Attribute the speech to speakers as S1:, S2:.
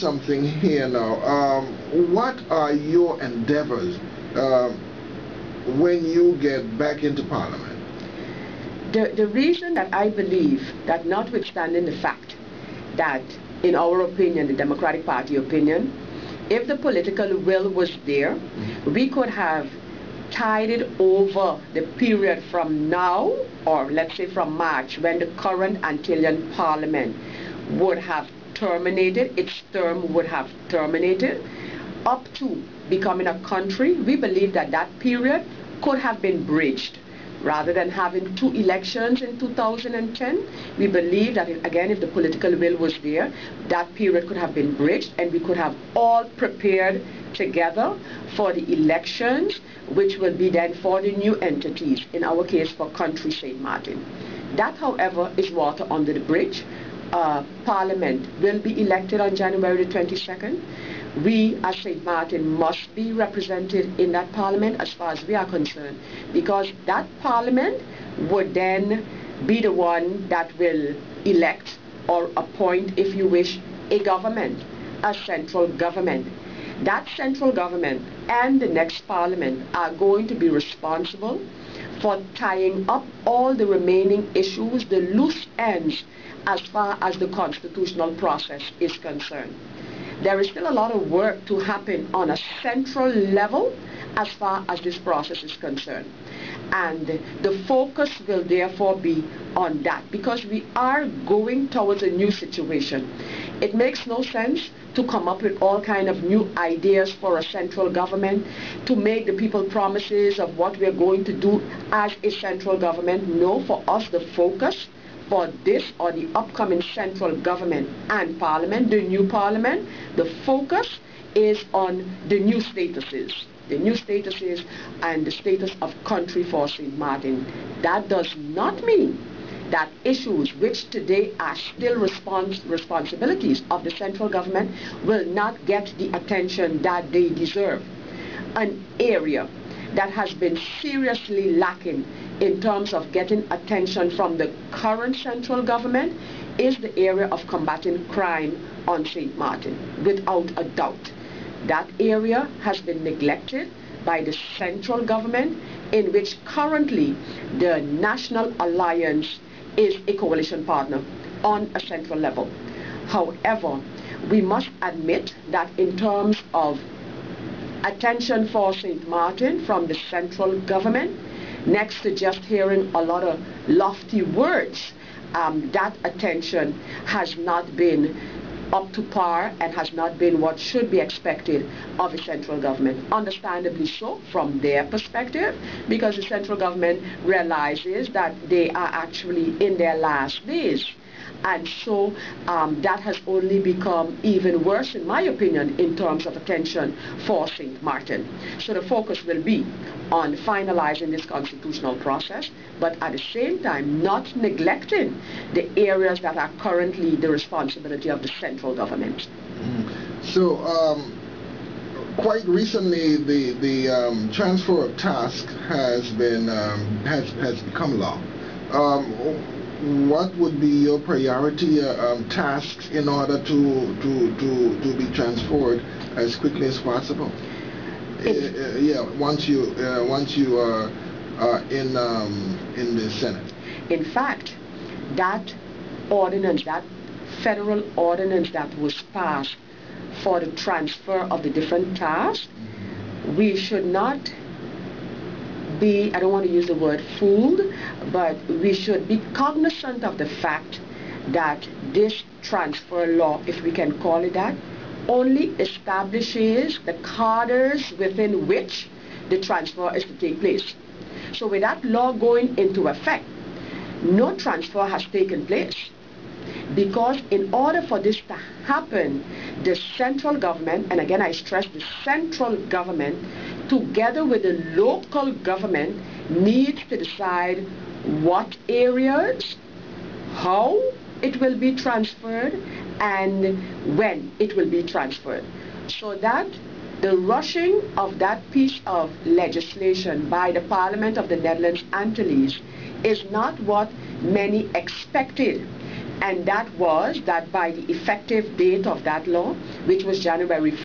S1: something here now. What are your endeavors when you get back into Parliament?
S2: The reason that I believe that, notwithstanding the fact that, in our opinion, the Democratic Party opinion, if the political will was there, we could have tided over the period from now, or let's say from March, when the current Antillean Parliament would have terminated, its term would have terminated, up to becoming a country. We believe that that period could have been bridged. Rather than having 2 elections in 2010, we believe that, again, if the political will was there, that period could have been bridged and we could have all prepared together for the elections, which will be then for the new entities, in our case for Country St. Martin. That, however, is water under the bridge. Parliament will be elected on January the 22nd. We as St. Martin must be represented in that Parliament as far as we are concerned, because that Parliament would then be the one that will elect or appoint, if you wish, a government, a central government. That central government and the next Parliament are going to be responsible for tying up all the remaining issues, the loose ends, as far as the constitutional process is concerned. There is still a lot of work to happen on a central level as far as this process is concerned. And the focus will therefore be on that, because we are going towards a new situation. It makes no sense to come up with all kind of new ideas for a central government, to make the people promises of what we are going to do as a central government. No, for us the focus for this or the upcoming central government and Parliament, the new Parliament, the focus is on the new statuses. The new statuses and the status of country for St. Martin. That does not mean that issues which today are still responsibilities of the central government will not get the attention that they deserve. An area that has been seriously lacking in terms of getting attention from the current central government is the area of combating crime on St. Martin, without a doubt. That area has been neglected by the central government, in which currently the National Alliance is a coalition partner on a central level. However, we must admit that in terms of attention for St. Martin from the central government, next to just hearing a lot of lofty words, that attention has not been up to par and has not been what should be expected of a central government. Understandably so from their perspective, because the central government realizes that they are actually in their last days. And so that has only become even worse, in my opinion, in terms of attention for St. Martin. So the focus will be on finalizing this constitutional process, but at the same time not neglecting the areas that are currently the responsibility of the central government.
S1: So quite recently the transfer of task has been has become law. What would be your priority tasks in order to be transferred as quickly as possible? Once you are in the Senate.
S2: In fact, that ordinance, that federal ordinance that was passed for the transfer of the different tasks, we should not be, I don't want to use the word fooled, but we should be cognizant of the fact that this transfer law, if we can call it that, only establishes the cadres within which the transfer is to take place. So with that law going into effect, no transfer has taken place, because in order for this to happen, the central government, and again I stress the central government, together with the local government, needs to decide what areas, how it will be transferred, and when it will be transferred. So that the rushing of that piece of legislation by the Parliament of the Netherlands Antilles is not what many expected and that was that by the effective date of that law, which was January